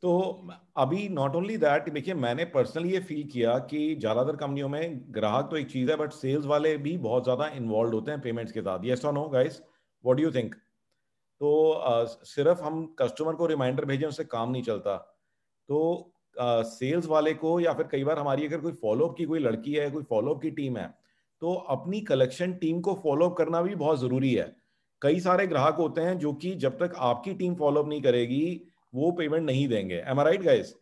तो अभी not only that, देखिए मैंने पर्सनली ये फील किया कि ज़्यादातर कंपनियों में ग्राहक तो एक चीज़ है, बट सेल्स वाले भी बहुत ज़्यादा इन्वॉल्व होते हैं पेमेंट्स के साथ। यस और no guys, what do you think? तो सिर्फ हम कस्टमर को रिमाइंडर भेजें उससे काम नहीं चलता। तो सेल्स वाले को, या फिर कई बार हमारी अगर कोई फॉलोअप की कोई लड़की है, कोई फॉलोअप की टीम है, तो अपनी कलेक्शन टीम को फॉलोअप करना भी बहुत ज़रूरी है। कई सारे ग्राहक होते हैं जो कि जब तक आपकी टीम फॉलोअप नहीं करेगी वो पेमेंट नहीं देंगे। एम आई राइट गाइस?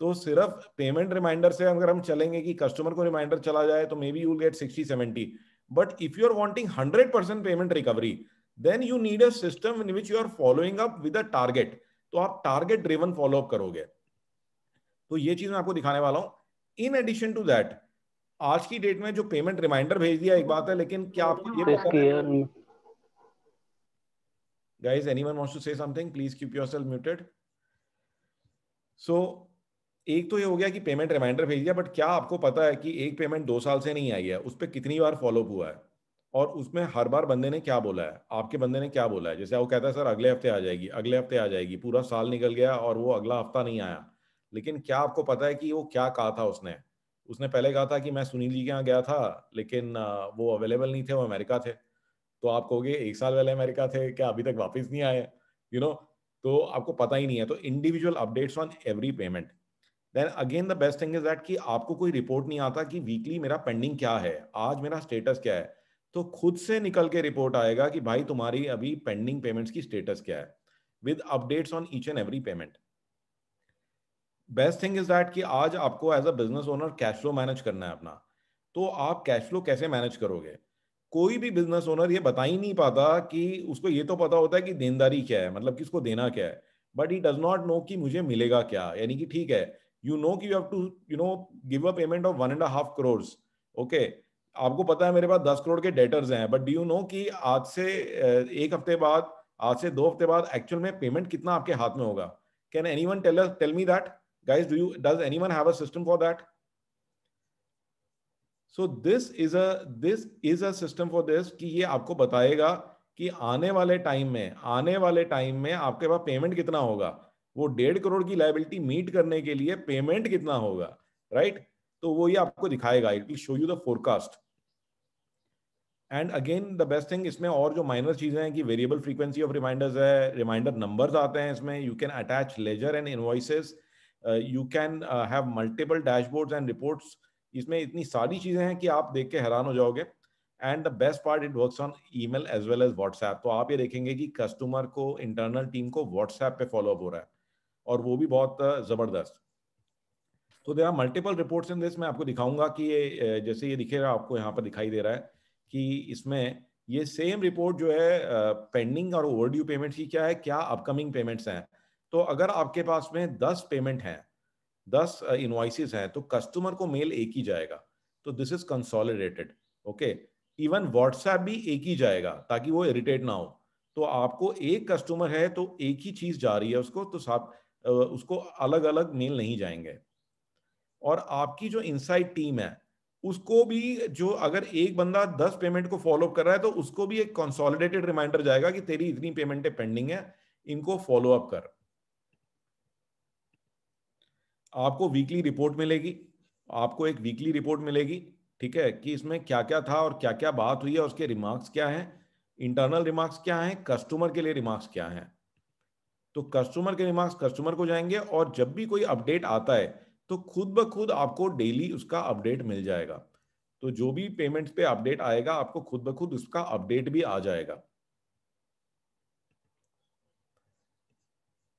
तो सिर्फ पेमेंट रिमाइंडर से अगर हम चलेंगे कि कस्टमर को रिमाइंडर चला जाए तो maybe you get 60-70, but if you are wanting 100% payment recovery, then you need a system in which you are following up with a target. तो आप टारगेट ड्रिवन फॉलोअप करोगे। तो ये चीज मैं आपको दिखाने वाला हूं। इन एडिशन टू दैट, आज की डेट में जो पेमेंट रिमाइंडर भेज दिया एक बात है, लेकिन क्या आपको ये पता इसकी है? यार। Guys, anyone wants to say something, please keep yourself muted. So एक तो ये हो गया कि पेमेंट रिमाइंडर भेज दिया, बट क्या आपको पता है कि एक पेमेंट 2 साल से नहीं आई है, उस पर कितनी बार फॉलोअप हुआ है? और उसमें हर बार बंदे ने क्या बोला है, आपके बंदे ने क्या बोला है? जैसे वो कहता है सर अगले हफ्ते आ जाएगी, अगले हफ्ते आ जाएगी, पूरा साल निकल गया और वो अगला हफ्ता नहीं आया। लेकिन क्या आपको पता है कि वो क्या कहा था उसने? उसने पहले कहा था कि मैं सुनील जी के यहाँ गया था, लेकिन वो अवेलेबल नहीं थे, वो अमेरिका थे। तो आप कहोगे 1 साल पहले अमेरिका थे, क्या अभी तक वापस नहीं आए? यू नो तो आपको पता ही नहीं है। तो individual updates on every payment. Then again the best thing is that कि आपको कोई रिपोर्ट नहीं आता कि वीकली मेरा पेंडिंग क्या है, आज मेरा स्टेटस क्या है। तो खुद से निकल के रिपोर्ट आएगा कि भाई तुम्हारी अभी पेंडिंग पेमेंट्स की स्टेटस क्या है, with updates on each and every payment. Best thing is that कि आज आपको as a business owner cash flow manage करना है अपना। तो आप कैश फ्लो कैसे मैनेज करोगे? कोई भी बिजनेस ओनर ये बता ही नहीं पाता कि उसको ये तो पता होता है कि देनदारी क्या है, मतलब किसको देना क्या है, but he does not know कि मुझे मिलेगा क्या। यानी कि ठीक है, यू नो कि you have to give a payment of 1.5 crore. Okay, आपको पता है मेरे पास 10 करोड़ के डेटर्स हैं, बट डू यू नो कि आज से एक हफ्ते बाद, आज से 2 हफ्ते बाद एक्चुअल में पेमेंट कितना आपके हाथ में होगा? Can anyone tell me that? Guys, does anyone have a system for that? So this is a system for this कि ये आपको बताएगा कि आने वाले टाइम में आपके पास पेमेंट कितना होगा, वो 1.5 करोड़ की लाइबिलिटी मीट करने के लिए पेमेंट कितना होगा, राइट? तो वो ये आपको दिखाएगा, it will show you the forecast. And again the best thing, इसमें और जो माइनर चीजें हैं कि वेरिएबल फ्रीक्वेंसी ऑफ रिमाइंडर्स है, रिमाइंडर नंबर्स आते हैं इसमें, you can attach ledger and invoices, you can have multiple dashboards and reports. इसमें इतनी सारी चीजें हैं कि आप देख के हैरान हो जाओगे। And the best part, it works on email as well as WhatsApp. तो आप ये देखेंगे कि कस्टमर को, इंटरनल टीम को व्हाट्सएप पे फॉलोअप हो रहा है, और वो भी बहुत जबरदस्त। तो there are multiple reports in this. मैं आपको दिखाऊंगा कि ये जैसे ये दिखेगा आपको यहाँ पर दिखाई दे रहा है कि इसमें ये सेम रिपोर्ट जो है पेंडिंग और ओवरड्यू पेमेंट्स की क्या है, क्या अपकमिंग पेमेंट्स हैं। तो अगर आपके पास में 10 पेमेंट हैं, 10 इनवॉइसेस हैं, तो कस्टमर को मेल एक ही जाएगा। तो this is consolidated. Okay, even WhatsApp भी एक ही जाएगा ताकि वो इरिटेट ना हो। तो आपको एक कस्टमर है तो एक ही चीज जा रही है उसको, तो साथ उसको अलग अलग मेल नहीं जाएंगे। और आपकी जो इनसाइड टीम है उसको भी, जो अगर एक बंदा 10 पेमेंट को फॉलो कर रहा है तो उसको भी एक कंसोलिडेटेड रिमाइंडर जाएगा कि तेरी इतनी पेमेंटें पेंडिंग है, इनको फॉलो अप कर। आपको वीकली रिपोर्ट मिलेगी, आपको एक वीकली रिपोर्ट मिलेगी, ठीक है, कि इसमें क्या क्या था और क्या क्या बात हुई है, उसके रिमार्क्स क्या हैं, इंटरनल रिमार्क्स क्या हैं, कस्टमर के लिए रिमार्क्स क्या हैं। तो कस्टमर के रिमार्क्स कस्टमर को जाएंगे, और जब भी कोई अपडेट आता है तो खुद ब खुद आपको डेली उसका अपडेट मिल जाएगा। तो जो भी पेमेंट्स पे अपडेट आएगा आपको खुद ब खुद उसका अपडेट भी आ जाएगा।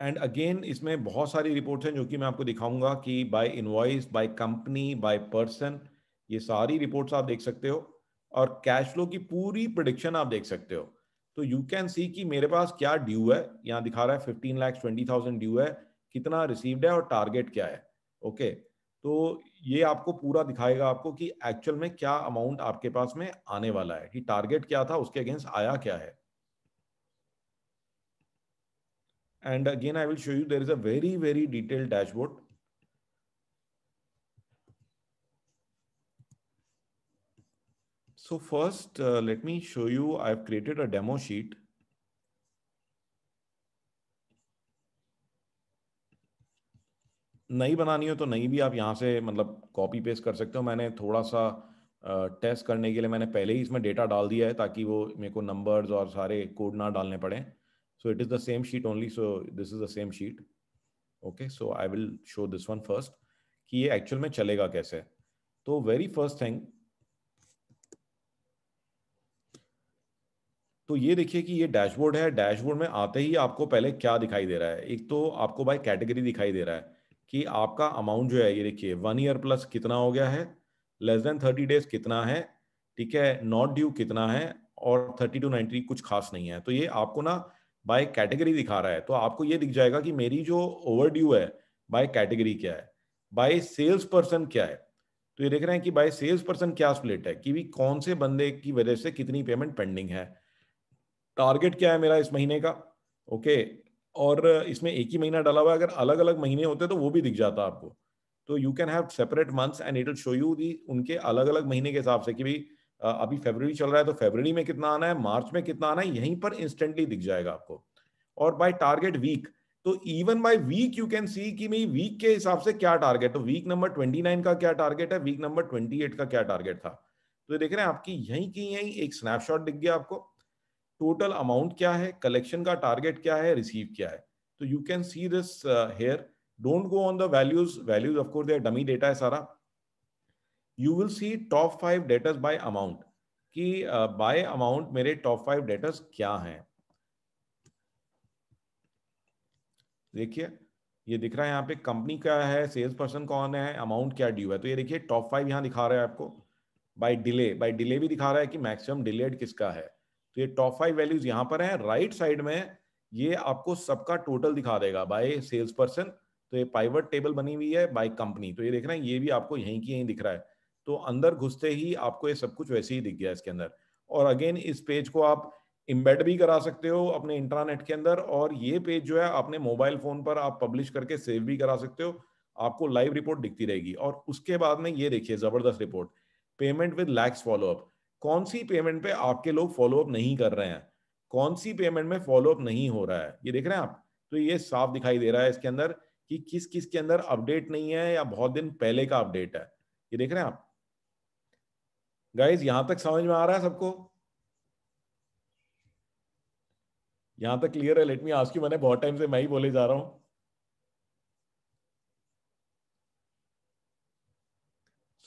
एंड अगेन इसमें बहुत सारी रिपोर्ट्स हैं जो कि मैं आपको दिखाऊंगा कि by invoice, by company, by person, ये सारी रिपोर्ट्स आप देख सकते हो। और कैश फ्लो की पूरी प्रिडिक्शन आप देख सकते हो। तो यू कैन सी कि मेरे पास क्या ड्यू है, यहाँ दिखा रहा है 15,20,000 ड्यू है, कितना रिसीव्ड है और टारगेट क्या है। ओके, तो ये आपको पूरा दिखाएगा आपको कि एक्चुअल में क्या अमाउंट आपके पास में आने वाला है, कि टारगेट क्या था, उसके अगेंस्ट आया क्या है। And again, I will show you there is a very, very detailed dashboard. So first, let me show you, I've created a demo sheet. नई बनानी हो तो नई भी आप यहाँ से मतलब कॉपी पेस्ट कर सकते हो। मैंने थोड़ा सा टेस्ट करने के लिए मैंने पहले ही इसमें डेटा डाल दिया है ताकि वो मेरे को नंबर्स और सारे कोड ना डालने पड़े। So it is the same sheet only, so this is the same sheet. Okay, so I will show this one first कि ये एक्चुअल में चलेगा कैसे। तो वेरी फर्स्ट थिंग, तो ये देखिए कि ये डैशबोर्ड है। डैशबोर्ड में आते ही आपको पहले क्या दिखाई दे रहा है, एक तो आपको बाय कैटेगरी दिखाई दे रहा है कि आपका अमाउंट जो है, ये देखिए 1 ईयर प्लस कितना हो गया है, लेस देन 30 डेज कितना है, ठीक है, नॉट ड्यू कितना है, और 30 to 90 कुछ खास नहीं है। तो ये आपको ना बाय कैटेगरी दिखा रहा है। तो आपको ये दिख जाएगा कि मेरी जो ओवर ड्यू है बाय कैटेगरी क्या है, बाय सेल्स पर्सन क्या है। तो ये देख रहे हैं कि बाय सेल्स पर्सन क्या स्प्लिट है कि भी कौन से बंदे की वजह से कितनी पेमेंट पेंडिंग है, टारगेट क्या है मेरा इस महीने का। ओके, और इसमें एक ही महीना डाला हुआ है, अगर अलग अलग महीने होते तो वो भी दिख जाता आपको। तो you can have separate months and it will show you the उनके अलग अलग महीने के हिसाब से कि भाई अभी फरवरी चल रहा है तो फरवरी में कितना आना है, मार्च में कितना आना है, यहीं पर इंस्टेंटली दिख जाएगा आपको। और बाय टारगेट वीक, तो even by week you can see कि भाई वीक के हिसाब से क्या टारगेट, तो वीक नंबर 29 का क्या टारगेट है, वीक नंबर 28 का क्या टारगेट था। तो ये देख रहे हैं आपकी यहीं की यहीं एक स्नैपशॉट दिख गया आपको। टोटल अमाउंट क्या है, कलेक्शन का टारगेट क्या है, रिसीव क्या है। तो you can see this here. Don't go on the values, values of course dummy data है सारा। You will see top 5 debtors by amount कि बाय अमाउंट मेरे टॉप 5 डेटर्स क्या हैं। देखिए ये दिख रहा है यहाँ पे कंपनी क्या है, सेल्स पर्सन कौन है, अमाउंट क्या ड्यू है। तो ये देखिए टॉप 5 यहाँ दिखा रहा है आपको। बाय डिले भी दिखा रहा है कि मैक्सिमम डिलेड किसका है। तो ये टॉप 5 वैल्यूज यहाँ पर हैं। राइट साइड में ये आपको सबका टोटल दिखा देगा बाय सेल्स पर्सन। तो ये पाइवट टेबल बनी हुई है बाय कंपनी। तो ये देख रहे हैं ये भी आपको यहीं की यहीं दिख रहा है। तो अंदर घुसते ही आपको ये सब कुछ वैसे ही दिख गया इसके अंदर। और अगेन इस पेज को आप इम्बेड भी करा सकते हो अपने इंट्रानेट के अंदर, और ये पेज जो है अपने मोबाइल फोन पर आप पब्लिश करके सेव भी करा सकते हो। आपको लाइव रिपोर्ट दिखती रहेगी। और उसके बाद में ये देखिए जबरदस्त report, payment with lakhs follow up. कौन सी पेमेंट पे आपके लोग फॉलोअप नहीं कर रहे हैं, कौन सी पेमेंट में फॉलोअप नहीं हो रहा है, ये देख रहे हैं आप। तो ये साफ दिखाई दे रहा है इसके अंदर कि किस किस के अंदर अपडेट नहीं है या बहुत दिन पहले का अपडेट है। ये देख रहे हैं आप गाइज, यहां तक समझ में आ रहा है सबको? यहां तक क्लियर है? लेट मी आस्क यू, मैंने बहुत टाइम से मैं ही बोले जा रहा हूं।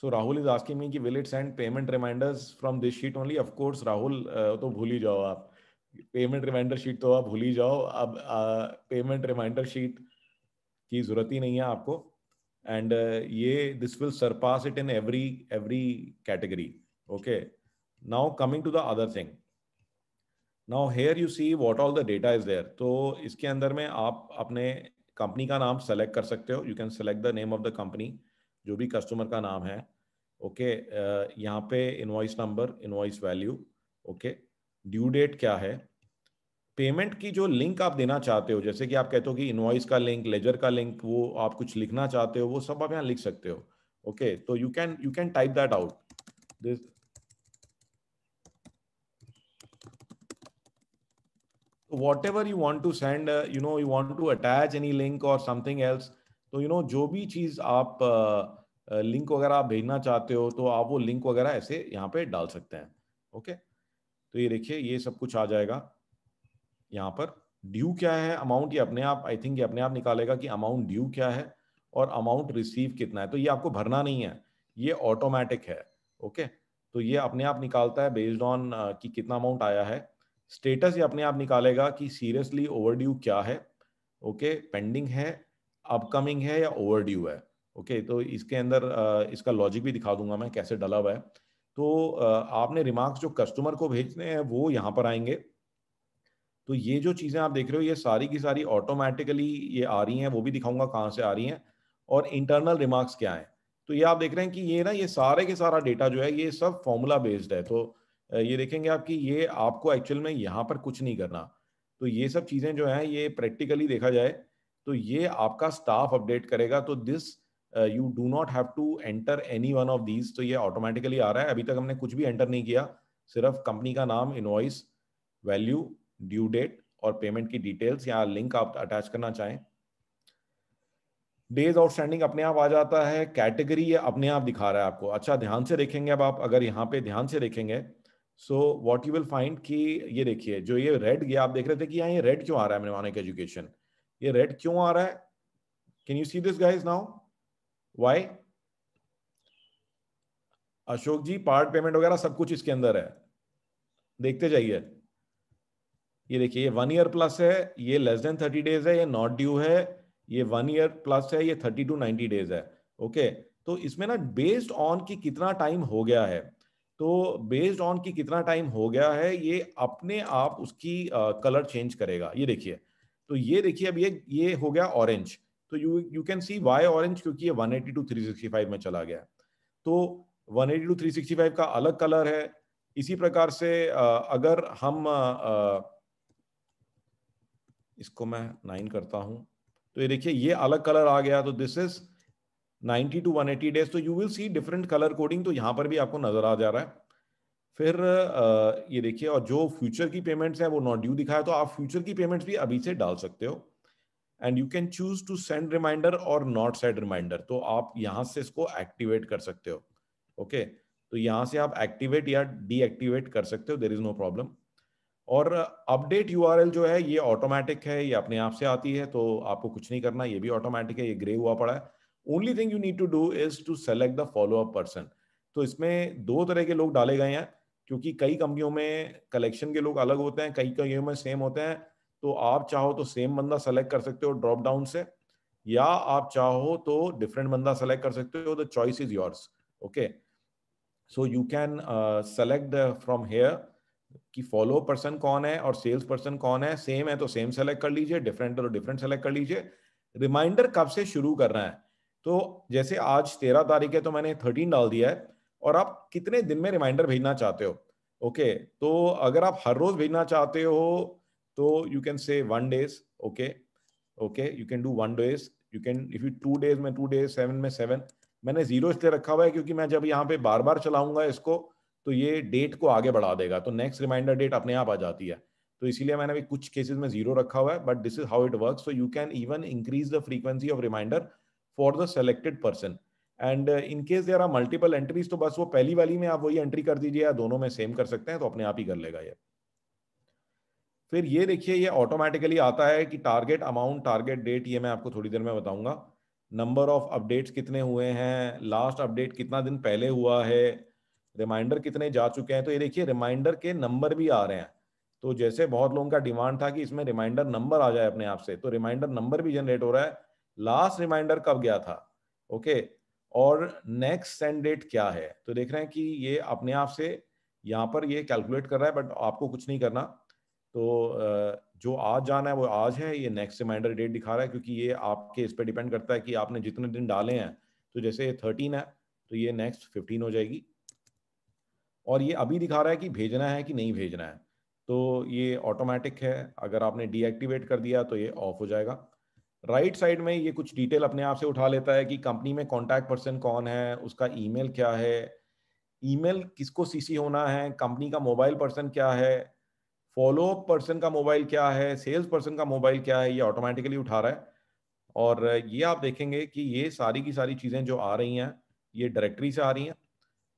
So Rahul is asking me कि will it send payment reminders from this sheet only. Of course Rahul, तो भूल ही जाओ आप, पेमेंट रिमाइंडर शीट तो आप भूल ही जाओ अब। पेमेंट रिमाइंडर शीट की जरूरत ही नहीं है आपको। एंड ये this will surpass it in every every category. Okay, now coming to the other thing, now here you see what all the data is there. तो इसके अंदर में आप अपने कंपनी का नाम सेलेक्ट कर सकते हो। You can select the name of the company, जो भी कस्टमर का नाम है। ओके, यहाँ पे invoice number, invoice value, okay, due date क्या है, पेमेंट की जो लिंक आप देना चाहते हो, जैसे कि आप कहते हो कि इनवॉइस का लिंक, लेजर का लिंक, वो आप कुछ लिखना चाहते हो, वो सब आप यहाँ लिख सकते हो। ओके, तो you can type that out this. whatever you want to send, you want to attach any link or something else, तो जो भी चीज आप लिंक वगैरह आप भेजना चाहते हो तो आप वो लिंक वगैरह ऐसे यहाँ पे डाल सकते हैं। ओके, तो ये देखिए ये सब कुछ आ जाएगा यहाँ पर। ड्यू क्या है, अमाउंट, ये अपने आप, आई थिंक ये अपने आप निकालेगा कि अमाउंट ड्यू क्या है और अमाउंट रिसीव कितना है। तो ये आपको भरना नहीं है, ये ऑटोमेटिक है। ओके, तो ये अपने आप निकालता है बेस्ड ऑन कि कितना अमाउंट आया है। स्टेटस ये अपने आप निकालेगा कि सीरियसली ओवरड्यू क्या है, ओके, पेंडिंग है, अपकमिंग है या ओवरड्यू है। ओके, तो इसके अंदर इसका लॉजिक भी दिखा दूंगा मैं कैसे डला हुआ है। तो आपने रिमार्क्स जो कस्टमर को भेजने हैं वो यहाँ पर आएंगे। तो ये जो चीज़ें आप देख रहे हो ये सारी की सारी ऑटोमेटिकली ये आ रही हैं, वो भी दिखाऊंगा कहाँ से आ रही हैं, और इंटरनल रिमार्क्स क्या है। तो ये आप देख रहे हैं कि ये ना ये सारे के सारा डेटा जो है ये सब फॉर्मूला बेस्ड है। तो ये देखेंगे आप कि ये आपको एक्चुअल में यहाँ पर कुछ नहीं करना। तो ये सब चीज़ें जो हैं ये प्रैक्टिकली देखा जाए तो ये आपका स्टाफ अपडेट करेगा। तो this you do not have to enter any one of these. तो ये ऑटोमेटिकली आ रहा है, अभी तक हमने कुछ भी एंटर नहीं किया, सिर्फ कंपनी का नाम, इनवॉइस वैल्यू, ड्यू डेट और पेमेंट की डिटेल्स या लिंक आप अटैच करना चाहें। डेज आउटस्टैंडिंग अपने आप आ जाता है, कैटेगरी ये अपने आप दिखा रहा है आपको। अच्छा ध्यान से देखेंगे, अब आप अगर यहाँ पे ध्यान से देखेंगे, so what you will find कि ये देखिए जो ये रेड, ये आप देख रहे थे कि यहाँ ये रेड क्यों आ रहा है मेनेमानिक एजुकेशन, ये रेड क्यों आ रहा है? Can you see this guys now? Why? Ashok ji part payment वगैरह सब कुछ इसके अंदर है, देखते जाइए। ये देखिए ये 1 ईयर प्लस है, ये लेस देन 30 डेज है, ये नॉट ड्यू है, ये 1 ईयर प्लस है, ये 30 to 90 डेज है। ओके, तो इसमें ना बेस्ड ऑन कि कितना टाइम हो गया है, तो बेस्ड ऑन कि कितना टाइम हो गया है ये अपने आप उसकी कलर चेंज करेगा। ये देखिए, तो ये देखिए अब ये हो गया ऑरेंज, तो you can see why orange, क्योंकि ये 180 to 365 में चला गया। तो 180 to 365 का अलग कलर है। इसी प्रकार से अगर हम इसको मैं 9 करता हूं, तो ये देखिए ये अलग कलर आ गया, तो दिस इज 90 to 180 डेज। तो you will C different colour coding, तो यहां पर भी आपको नजर आ जा रहा है। फिर ये देखिए, और जो फ्यूचर की पेमेंट्स है वो नॉट ड्यू दिखाया, तो आप फ्यूचर की पेमेंट्स भी अभी से डाल सकते हो। And you can choose to send reminder और नॉट सेंड रिमाइंडर, तो आप यहां से इसको एक्टिवेट कर सकते हो। ओके, तो यहां से आप एक्टिवेट या डीएक्टिवेट कर सकते हो, देयर इज नो प्रॉब्लम। और अपडेट यूआरएल जो है ये ऑटोमेटिक है, ये अपने आप से आती है, तो आपको कुछ नहीं करना, ये भी ऑटोमेटिक है, ये ग्रे हुआ पड़ा है। Only thing you need to do is to select the follow up person. तो इसमें दो तरह के लोग डाले गए हैं, क्योंकि कई कंपनियों में कलेक्शन के लोग अलग होते हैं, कई कंपनियों में सेम होते हैं। तो आप चाहो तो सेम बंदा सेलेक्ट कर सकते हो ड्रॉप डाउन से, या आप चाहो तो डिफरेंट बंदा सेलेक्ट कर सकते हो, the choice is yours. Okay, so you can select from here कि फॉलो पर्सन कौन है और सेल्स पर्सन कौन है। सेम है तो सेम सेलेक्ट कर लीजिए, डिफरेंट है तो डिफरेंट सेलेक्ट कर लीजिए। रिमाइंडर कब से शुरू करना है, तो जैसे आज 13 तारीख है तो मैंने 13 डाल दिया है, और आप कितने दिन में रिमाइंडर भेजना चाहते हो। ओके, तो अगर आप हर रोज भेजना चाहते हो तो you can say 1 days. Okay, okay you can do 1 days, you can if you 2 days में 2 डेज, 7 में 7। मैंने जीरो इसलिए रखा हुआ है क्योंकि मैं जब यहाँ पे बार बार चलाऊंगा इसको तो ये डेट को आगे बढ़ा देगा, तो नेक्स्ट रिमाइंडर डेट अपने आप आ जाती है। तो इसीलिए मैंने भी कुछ केसेस में जीरो रखा हुआ है, but this is how it works. So you can even increase the frequency of reminder for the selected person. And in case there are multiple entries, तो बस वो पहली वाली में आप वही एंट्री कर दीजिए, या दोनों में सेम कर सकते हैं, तो अपने आप ही कर लेगा ये। फिर ये देखिए ये ऑटोमेटिकली आता है कि टारगेट अमाउंट, टारगेट डेट, ये मैं आपको थोड़ी देर में बताऊंगा। नंबर ऑफ अपडेट्स कितने हुए हैं, लास्ट अपडेट कितना दिन पहले हुआ है, रिमाइंडर कितने जा चुके हैं। तो ये देखिए रिमाइंडर के नंबर भी आ रहे हैं। तो जैसे बहुत लोगों का डिमांड था कि इसमें रिमाइंडर नंबर आ जाए अपने आप से, तो रिमाइंडर नंबर भी जनरेट हो रहा है, लास्ट रिमाइंडर कब गया था। ओके, और नेक्स्ट सेंड डेट क्या है, तो देख रहे हैं कि ये अपने आप से यहाँ पर ये कैलकुलेट कर रहा है, बट आपको कुछ नहीं करना। तो जो आज जाना है वो आज है, ये नेक्स्ट रिमाइंडर डेट दिखा रहा है, क्योंकि ये आपके इस पर डिपेंड करता है कि आपने जितने दिन डाले हैं। तो जैसे ये 13 है तो ये नेक्स्ट 15 हो जाएगी, और ये अभी दिखा रहा है कि भेजना है कि नहीं भेजना है, तो ये ऑटोमेटिक है। अगर आपने डीएक्टिवेट कर दिया तो ये ऑफ हो जाएगा। राइट साइड में ये कुछ डिटेल अपने आप से उठा लेता है कि कंपनी में कॉन्टैक्ट पर्सन कौन है, उसका ईमेल क्या है, ईमेल किसको सीसी होना है, कंपनी का मोबाइल पर्सन क्या है, फॉलो अप पर्सन का मोबाइल क्या है, सेल्स पर्सन का मोबाइल क्या है, ये ऑटोमेटिकली उठा रहा है। और ये आप देखेंगे कि ये सारी की सारी चीज़ें जो आ रही हैं ये डायरेक्टरी से आ रही हैं।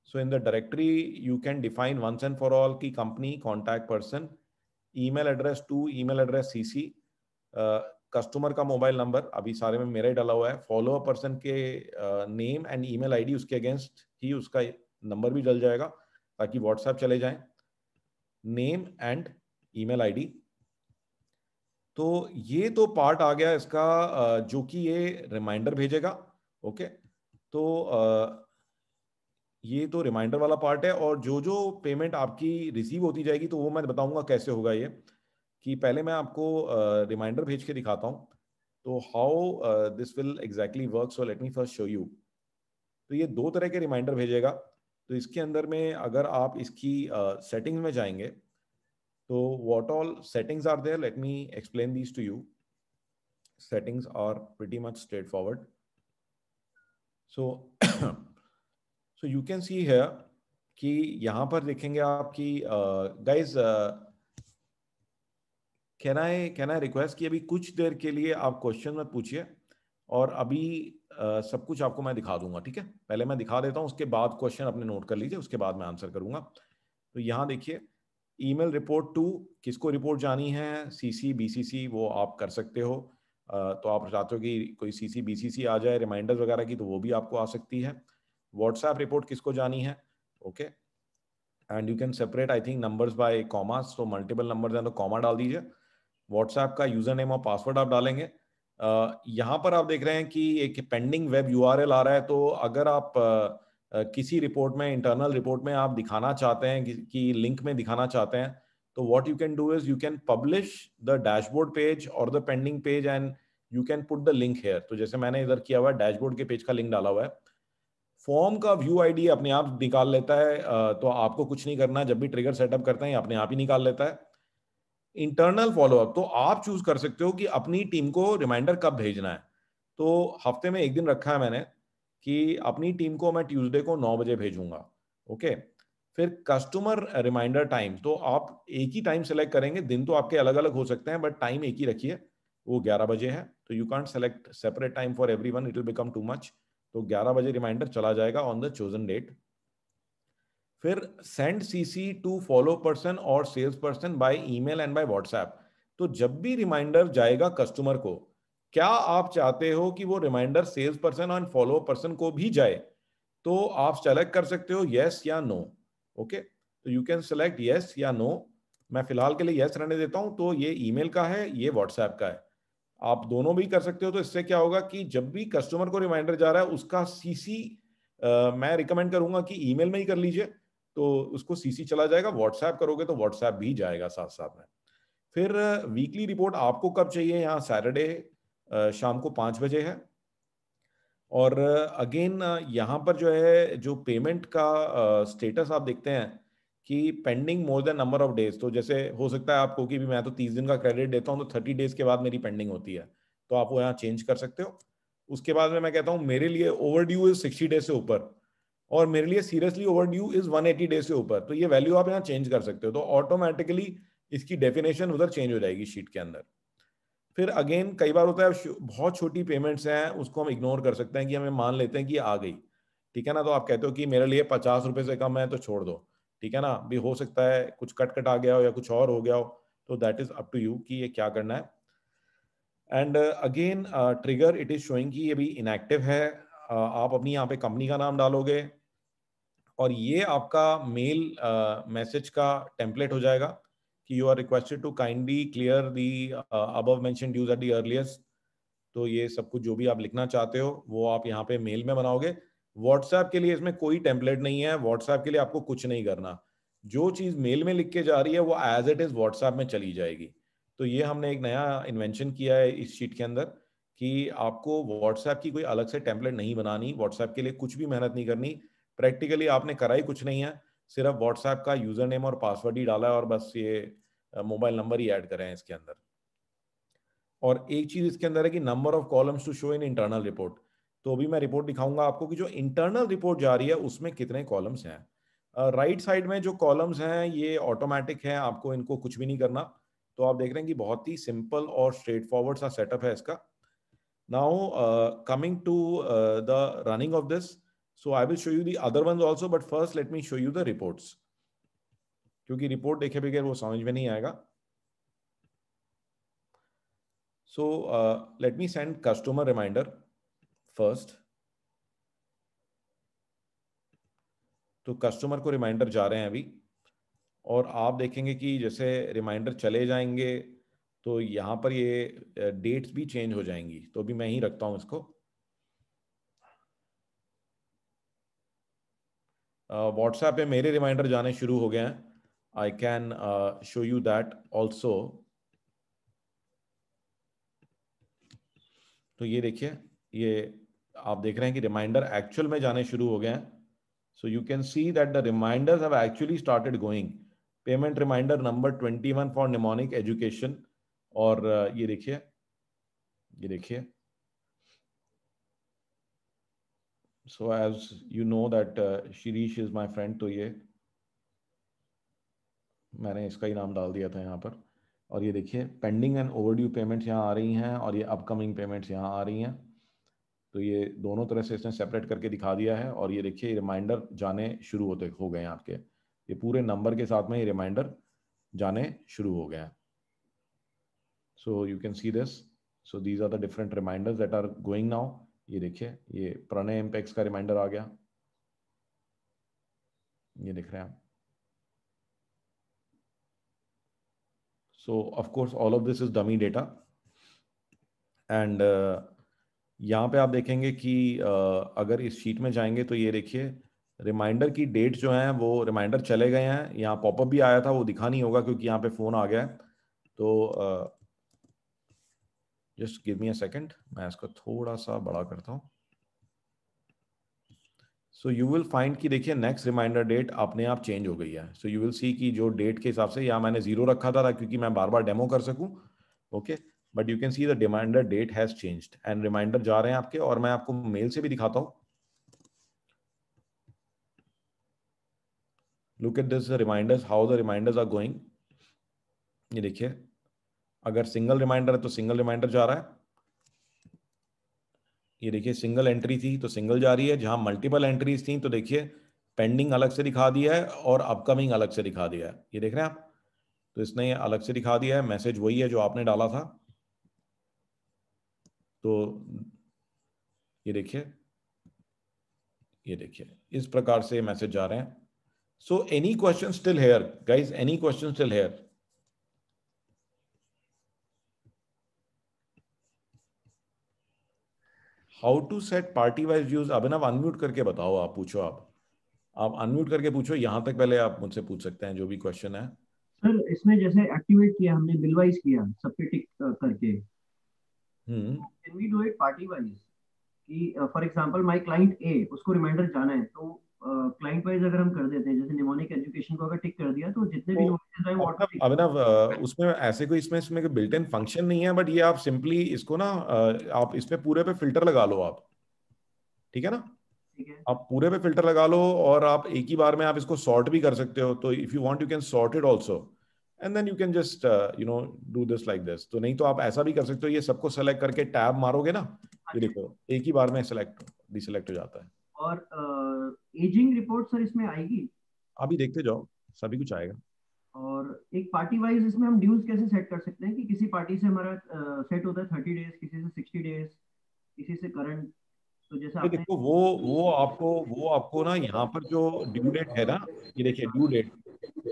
So in the directory you can define once and for all की company, contact person, email address to, email address CC, customer का मोबाइल नंबर, अभी सारे में मेरा ही डाला हुआ है, फॉलो अप पर्सन के नेम एंड ईमेल आईडी, उसके अगेंस्ट ही उसका नंबर भी डल जाएगा ताकि व्हाट्सएप चले जाए, नेम एंड ईमेल आईडी। तो ये तो पार्ट आ गया इसका, जो कि ये रिमाइंडर भेजेगा। ओके, तो ये तो रिमाइंडर वाला पार्ट है, और जो जो पेमेंट आपकी रिसीव होती जाएगी तो वो मैं बताऊंगा कैसे होगा ये। कि पहले मैं आपको रिमाइंडर भेज के दिखाता हूँ, तो how this will exactly work. So let me first show you. तो ये दो तरह के रिमाइंडर भेजेगा। तो इसके अंदर में अगर आप इसकी सेटिंग्स में जाएंगे, so what all settings are there? Let me explain these to you. Settings are pretty much straightforward. So, so you can see here कि यहाँ पर देखेंगे आपकी guys, can I request कि अभी कुछ देर के लिए आप क्वेश्चन मत पूछिए, और अभी सब कुछ आपको मैं दिखा दूंगा, ठीक है। पहले मैं दिखा देता हूँ, उसके बाद क्वेश्चन अपने नोट कर लीजिए, उसके बाद मैं आंसर करूंगा। तो यहाँ देखिए, ईमेल रिपोर्ट टू, किसको रिपोर्ट जानी है, सीसी बीसीसी, वो आप कर सकते हो। तो आप चाहते हो कि कोई सीसी बीसीसी आ जाए रिमाइंडर्स वगैरह की, तो वो भी आपको आ सकती है। व्हाट्सएप रिपोर्ट किसको जानी है, okay. And you can separate I think numbers by commas, तो मल्टीपल नंबर्स हैं तो कॉमा डाल दीजिए। व्हाट्सएप का यूजर नेम और पासवर्ड आप डालेंगे। यहाँ पर आप देख रहे हैं कि एक पेंडिंग वेब यूआरएल आ रहा है, तो अगर आप किसी रिपोर्ट में, इंटरनल रिपोर्ट में आप दिखाना चाहते हैं कि लिंक में दिखाना चाहते हैं, तो what you can do is you can publish the dashboard page और the pending page and you can put the link here. तो जैसे मैंने इधर किया हुआ है, डैशबोर्ड के पेज का लिंक डाला हुआ है। फॉर्म का व्यू आईडी अपने आप निकाल लेता है, तो आपको कुछ नहीं करना, जब भी ट्रिगर सेटअप करते हैं अपने आप ही निकाल लेता है। इंटरनल फॉलोअप तो आप चूज कर सकते हो कि अपनी टीम को रिमाइंडर कब भेजना है। तो हफ्ते में एक दिन रखा है मैंने कि अपनी टीम को मैं ट्यूसडे को 9 बजे भेजूंगा, ओके। फिर कस्टमर रिमाइंडर टाइम, तो आप एक ही टाइम सेलेक्ट करेंगे, दिन तो आपके अलग अलग हो सकते हैं बट टाइम एक ही रखिए, वो 11 बजे है। तो you can't select separate time for everyone, it will become too much. तो 11 बजे रिमाइंडर चला जाएगा ऑन द चोजन डेट। फिर send CC to follow person और sales person by email and by WhatsApp. तो जब भी रिमाइंडर जाएगा कस्टमर को, क्या आप चाहते हो कि वो रिमाइंडर सेल्स पर्सन और फॉलो पर्सन को भी जाए, तो आप सेलेक्ट कर सकते हो यस या नो, ओके। तो यू कैन सेलेक्ट यस या नो। मैं फिलहाल के लिए यस रहने देता हूं, तो ये ईमेल का है, ये व्हाट्सएप का है। आप दोनों भी कर सकते हो। तो इससे क्या होगा कि जब भी कस्टमर को रिमाइंडर जा रहा है उसका सीसी, मैं रिकमेंड करूंगा कि ईमेल में ही कर लीजिए, तो उसको सीसी चला जाएगा। व्हाट्सएप करोगे तो व्हाट्सएप भी जाएगा साथ साथ में। फिर वीकली रिपोर्ट आपको कब चाहिए, यहाँ सैटरडे शाम को 5 बजे है। और अगेन यहाँ पर जो है, जो पेमेंट का स्टेटस आप देखते हैं कि pending more than number of days. तो जैसे हो सकता है आपको कि भी मैं तो 30 दिन का क्रेडिट देता हूँ, तो 30 डेज के बाद मेरी पेंडिंग होती है, तो आप वो यहाँ चेंज कर सकते हो। उसके बाद में मैं कहता हूँ मेरे लिए ओवर ड्यू इज 60 डेज से ऊपर, और मेरे लिए seriously over due is 180 days से ऊपर, तो ये वैल्यू आप यहाँ चेंज कर सकते हो। तो ऑटोमेटिकली इसकी डेफिनेशन उधर चेंज हो जाएगी शीट के अंदर। फिर अगेन कई बार होता है बहुत छोटी पेमेंट्स हैं, उसको हम इग्नोर कर सकते हैं कि हमें मान लेते हैं कि आ गई, ठीक है ना। तो आप कहते हो कि मेरे लिए 50 रुपए से कम है तो छोड़ दो, ठीक है ना। भी हो सकता है कुछ कट कट आ गया हो या कुछ और हो गया हो, तो that is up to you कि ये क्या करना है। And again trigger it is showing कि ये भी इनएक्टिव है। आप अपनी यहाँ पे कंपनी का नाम डालोगे, और ये आपका मेल मैसेज का टेम्पलेट हो जाएगा कि you are requested to kindly clear the above mentioned dues at the earliest. तो ये सब कुछ जो भी आप लिखना चाहते हो वो आप यहाँ पे मेल में बनाओगे। व्हाट्सएप के लिए इसमें कोई टेम्पलेट नहीं है, व्हाट्सएप के लिए आपको कुछ नहीं करना। जो चीज़ मेल में लिख के जा रही है वो एज इट इज़ व्हाट्सएप में चली जाएगी। तो ये हमने एक नया इन्वेंशन किया है इस शीट के अंदर कि आपको व्हाट्सएप की कोई अलग से टेम्पलेट नहीं बनानी, व्हाट्सएप के लिए कुछ भी मेहनत नहीं करनी। प्रैक्टिकली आपने करा ही कुछ नहीं है, सिर्फ व्हाट्सएप का यूजर नेम और पासवर्ड ही डाला है, और बस ये मोबाइल नंबर ही ऐड करें हैं इसके अंदर। और एक चीज इसके अंदर है कि number of columns to show in internal report. तो अभी मैं रिपोर्ट दिखाऊंगा आपको कि जो इंटरनल रिपोर्ट जा रही है उसमें कितने कॉलम्स हैं। राइट साइड में जो कॉलम्स हैं ये ऑटोमेटिक हैं, आपको इनको कुछ भी नहीं करना। तो आप देख रहे हैं कि बहुत ही सिंपल और स्ट्रेट फॉरवर्ड सा सेटअप है इसका। Now coming to the running of this, so I will show you the other ones also, but first let me show you the reports, क्योंकि रिपोर्ट देखे बगैर वो समझ में नहीं आएगा। So let me send customer reminder first. तो customer को रिमाइंडर जा रहे हैं अभी, और आप देखेंगे कि जैसे रिमाइंडर चले जाएंगे तो यहाँ पर ये डेट्स भी चेंज हो जाएंगी। तो अभी मैं ही रखता हूँ इसको। व्हाट्सएप पे मेरे रिमाइंडर जाने शुरू हो गए हैं, I can show you that also. तो ये देखिए, ये आप देख रहे हैं कि रिमाइंडर एक्चुअल में जाने शुरू हो गए हैं। So you can see that the reminders have actually started going. Payment reminder number 21 for mnemonic education. और ये देखिए, ये देखिए। So as you know that Shirish is my friend, तो ये मैंने इसका ही नाम डाल दिया था यहाँ पर। और ये देखिए पेंडिंग एंड ओवरड्यू पेमेंट्स यहाँ आ रही हैं, और ये अपकमिंग पेमेंट्स यहाँ आ रही हैं। तो ये दोनों तरह से इसने सेपरेट करके दिखा दिया है। और ये देखिए रिमाइंडर जाने शुरू होते हो गए हैं आपके, ये पूरे नंबर के साथ में ये रिमाइंडर जाने शुरू हो गए हैं। So you can see this, so these are the different reminders that are going now. ये देखिए ये प्रणय एम्पेक्स का रिमाइंडर आ गया, ये दिख रहे हैं आप। So of course all of this is dummy data. And यहाँ पे आप देखेंगे कि अगर इस शीट में जाएंगे तो ये देखिए रिमाइंडर की डेट जो है वो रिमाइंडर चले गए हैं, यहाँ पॉपअप भी आया था वो दिखा नहीं होगा क्योंकि यहाँ पे फ़ोन आ गया है। तो just give me a second, मैं इसको थोड़ा सा बड़ा करता हूँ। सो यू विल फाइंड कि देखिए नेक्स्ट रिमाइंडर डेट अपने आप चेंज हो गई है। सो यू विल सी कि जो डेट के हिसाब से यहाँ मैंने 0 रखा था क्योंकि मैं बार बार डेमो कर सकूँ, okay, but you can see the reminder date has changed and reminder जा रहे हैं आपके। और मैं आपको मेल से भी दिखाता हूँ। Look at this reminders, how the reminders are going. ये देखिए अगर सिंगल रिमाइंडर है तो सिंगल रिमाइंडर जा रहा है। ये देखिए सिंगल एंट्री थी तो सिंगल जा रही है, जहां मल्टीपल एंट्रीज थी तो देखिए पेंडिंग अलग से दिखा दिया है और अपकमिंग अलग से दिखा दिया है। ये देख रहे हैं आप, तो इसने ये अलग से दिखा दिया है, मैसेज वही है जो आपने डाला था। तो ये देखिए इस प्रकार से मैसेज जा रहे हैं। So any question still here guys, any question still here? How to set party wise views? Abhinav unmute करके बताओ, आप पूछो, आप अनम्यूट करके पूछो, यहां तक पहले आप मुझसे पूछ सकते हैं जो भी क्वेश्चन है। सर इसमें जैसे एक्टिवेट किया हमने बिल वाइज किया सब पे टिक करके, hmm. Can we do it party wise? कि for example my client A, उसको रिमाइंडर जाना है तो क्लाइंट वाइज अगर हम कर देते हैं, जैसे निमोनिक एजुकेशन को अगर टिक कर दिया तो जितने भी तो नोटिस आए वो अभिनव ऑटोमेटिक। अभिनव उसमें ऐसे कोई इसमें इसमें बिल्ट इन फंक्शन नहीं है, बट ये आप सिंपली इसको ना आप इसमें पूरे पे फिल्टर लगा लो आप, ठीक है ना? ठीक है। आप पूरे पे फिल्टर लगा लो और आप एक ही बार में आप इसको सॉर्ट भी कर सकते हो। तो if you want you can sort it also and then you can just you know do this like this. तो नहीं तो आप ऐसा भी कर सकते हो, ये सबको सेलेक्ट करके टैब मारोगे ना, ये अच्छा। देखो एक ही बार में सेलेक्ट डिसेलेक्ट हो जाता है। और एजिंग रिपोर्ट सर इसमें आएगी? अभी देखते जाओ, सभी कुछ आएगा। और एक पार्टी वाइज इसमें हम ड्यूज कैसे सेट कर सकते हैं कि किसी पार्टी से हमारा सेट होता है 30 डेज, किसी से 60 डेज, किसी से करंट, तो जैसे ये आपने। देखो वो आपको ना यहाँ पर जो ड्यू डेट है ना, ये देखिए ड्यू डेट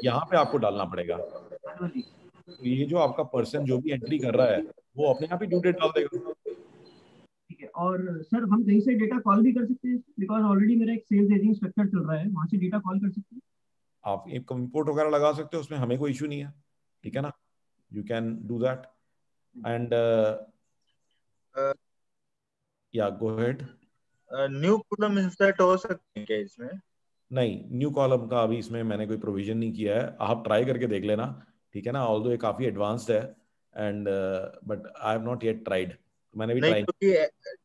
यहाँ पे आपको डालना पड़ेगा। मैनुअली? तो ये जो आपका पर्सन जो भी एंट्री कर रहा है वो अपने आप ही ड्यू डेट डाल देगा। ठीक है। और सर हम कहीं से डेटा कॉल भी कर सकते हैं, बिकॉज ऑलरेडी मेरा एक सेल्स एजिंग स्ट्रक्चर चल रहा है, वहां से डेटा कॉल कर सकते हैं? आप एक इंपोर्ट वगैरह लगा सकते हो, उसमें हमें कोई इशू नहीं है, ठीक है ना? You can do that and या गो हेड। न्यू कॉलम इंसर्ट हो सकते हैं क्या इसमें? नहीं, न्यू कॉलम का अभी इसमें मैंने कोई प्रोविजन नहीं किया है, आप ट्राई करके देख लेना, ठीक है ना? ऑल्दो ये काफ़ी एडवांस्ड है and but I have not yet tried, मैंने भी नहीं, ट्राई। क्योंकि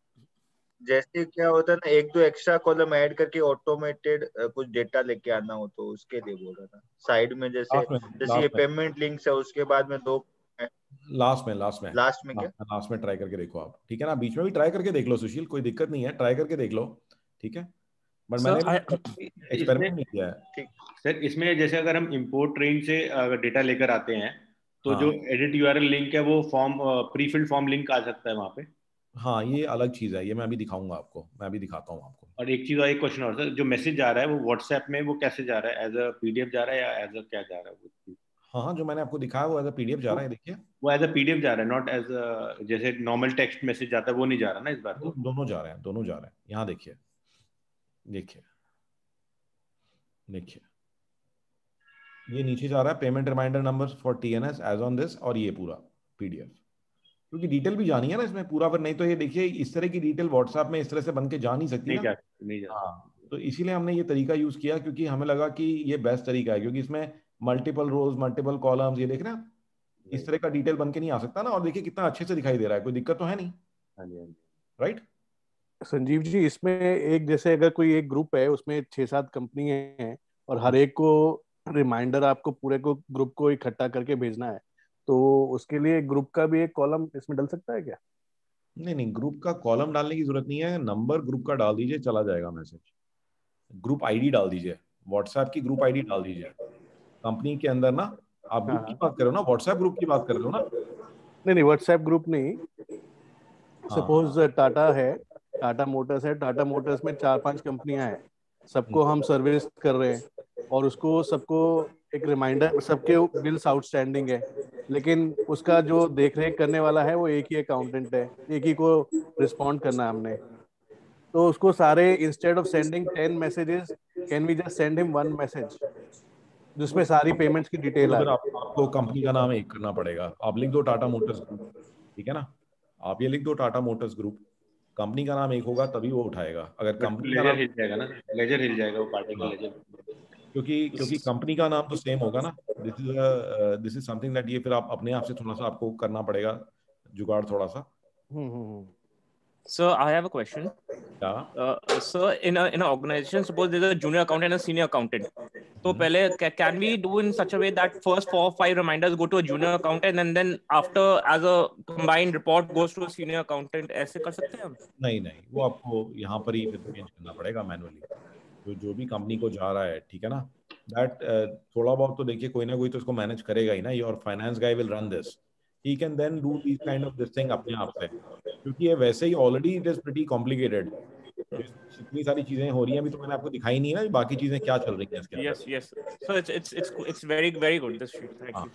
जैसे क्या होता है ना, एक दो एक्स्ट्रा कॉलम ऐड करके ऑटोमेटेड कुछ डेटा लेके आना हो तो उसके लिए बोल रहा था साइड में, जैसे लास्ट में जैसे ये लास्ट में पेमेंट लिंक्स है उसके बाद में दो लास्ट में लास्ट में लास्ट में क्या? लास्ट में ट्राई करके देखो आप, ठीक है ना? बीच में भी ट्राई करके देख लो सुशील, कोई दिक्कत नहीं है, ट्राई करके देख लो, ठीक है? बट सर मैंने भी इसमें एक्सपेरिमेंट नहीं किया है। ठीक। सर इसमें जैसे अगर हम इंपोर्ट ट्रेन से अगर डेटा लेकर आते हैं तो जो हाँ एडिट यूआरएल लिंक है वो form pre filled form link आ सकता है वहाँ पे। हाँ, ये अलग चीज़ है, ये मैं अभी दिखाऊंगा आपको, मैं अभी दिखाता हूँ आपको। और एक चीज़ और, एक क्वेश्चन और सर, जो मैसेज जा रहा है वो व्हाट्सएप में वो कैसे जा रहा है, एज अ पीडीएफ जा रहा है या एज अ क्या जा रहा है वो? हाँ हाँ, जो मैंने आपको दिखाया वो एज अ पीडीएफ जा रहा है, देखिए। वो एज अ पीडीएफ जा रहा है, नॉट एज जैसे नॉर्मल टेक्स्ट मैसेज जाता है वो नहीं जा रहा ना इस बार तो? दोनों जा रहे हैं, दोनों जा रहे हैं, यहाँ देखिए, देखिए देखिए ये नीचे जा रहा है, payment reminder number for TNS as on this, और ये पूरा पीडीएफ, क्योंकि डिटेल भी जानी है ना इसमें पूरा, पर नहीं तो ये देखिए इस तरह की डिटेल व्हाट्सएप में इस तरह से बन के जा नहीं सकती नहीं ना। जा सकते, नहीं जा हाँ, सकते। तो इसीलिए हमने ये तरीका यूज किया, क्योंकि हमें लगा कि ये बेस्ट तरीका है, क्योंकि इसमें मल्टीपल रोज मल्टीपल कॉलम्स, ये देख रहे हैं आप? इस राइट। तरह का डिटेल बन के नहीं आ सकता ना, और देखिए कितना अच्छे से दिखाई दे रहा है, कोई दिक्कत तो है नहीं, हाँ जी, हाँ जी। राइट? संजीव जी, इसमें एक जैसे अगर कोई एक ग्रुप है उसमें 6-7 कंपनी हैं और हर एक को रिमाइंडर आपको पूरे को ग्रुप को इकट्ठा करके भेजना है, तो उसके लिए ग्रुप का भी एक कॉलम इसमें डल सकता है क्या? नहीं नहीं, ग्रुप का कॉलम डालने की जरूरत नहीं है, नंबर ग्रुप का डाल दीजिए, चला जाएगा मैसेज। ग्रुप आईडी डाल दीजिए, व्हाट्सएप की ग्रुप आईडी डाल दीजिए कंपनी के अंदर ना। आप ग्रुप की हाँ, बात कर रहे हो ना, व्हाट्सएप ग्रुप की बात कर रहे हो ना? नहीं नहीं, व्हाट्सएप ग्रुप नहीं। हाँ सपोज टाटा है, टाटा मोटर्स है, टाटा मोटर्स में 4-5 कंपनियां हैं, सबको हम सर्विस कर रहे हैं, और उसको सबको एक रिमाइंडर, सबके बिल्स आउटस्टैंडिंग है, लेकिन उसका जो देख रेख करने वाला है वो एक ही अकाउंटेंट है, एक ही को रिस्पॉन्ड करना है हमने। तो उसको सारे, instead of sending 10 messages, can we just send him 1 message जिसमें सारी पेमेंट्स की डिटेल तो आ फिर जाए। आपको कंपनी का नाम एक करना पड़ेगा, आप लिख दो टाटा मोटर्स ग्रुप, ठीक है ना? आप ये लिख दो टाटा मोटर्स ग्रुप, कंपनी का नाम एक होगा तभी वो उठाएगा। अगर बट कंपनी का लेजर नाम, हिल जाएगा ना, लेजर हिल जाएगा वो पार्टी का हाँ, लेजर। क्योंकि क्योंकि कंपनी का नाम तो सेम होगा ना। दिस इज समथिंग दैट, ये फिर आप अपने आप से थोड़ा सा आपको करना पड़ेगा जुगाड़ थोड़ा सा। हम्म। So I have a question. क्या? So in a organization, suppose there's a junior accountant and a senior accountant. So पहले can we do in such a way that first 4 or 5 reminders go to a junior accountant and then after as a combined report goes to a senior accountant? ऐसे कर सकते हैं हम? नहीं नहीं, वो आपको यहाँ पर ही फिर चेंज करना पड़ेगा मैनुअली, तो जो भी कंपनी को जा रहा है, ठीक है ना? दैट थोड़ा बहुत तो देखिए कोई ना कोई तो इसको मैनेज करेगा ही ना, your finance guy will run this, he can then do this kind of this thing अपने आप से, क्योंकि ये वैसे ही already it is pretty complicated. इतनी सारी चीजें हो रही हैं, अभी तो मैंने आपको दिखाई नहीं है ना बाकी चीजें क्या चल रही हैं इसके अंदर। Yes, yes. So it's very good this sheet. Thank हाँ, you.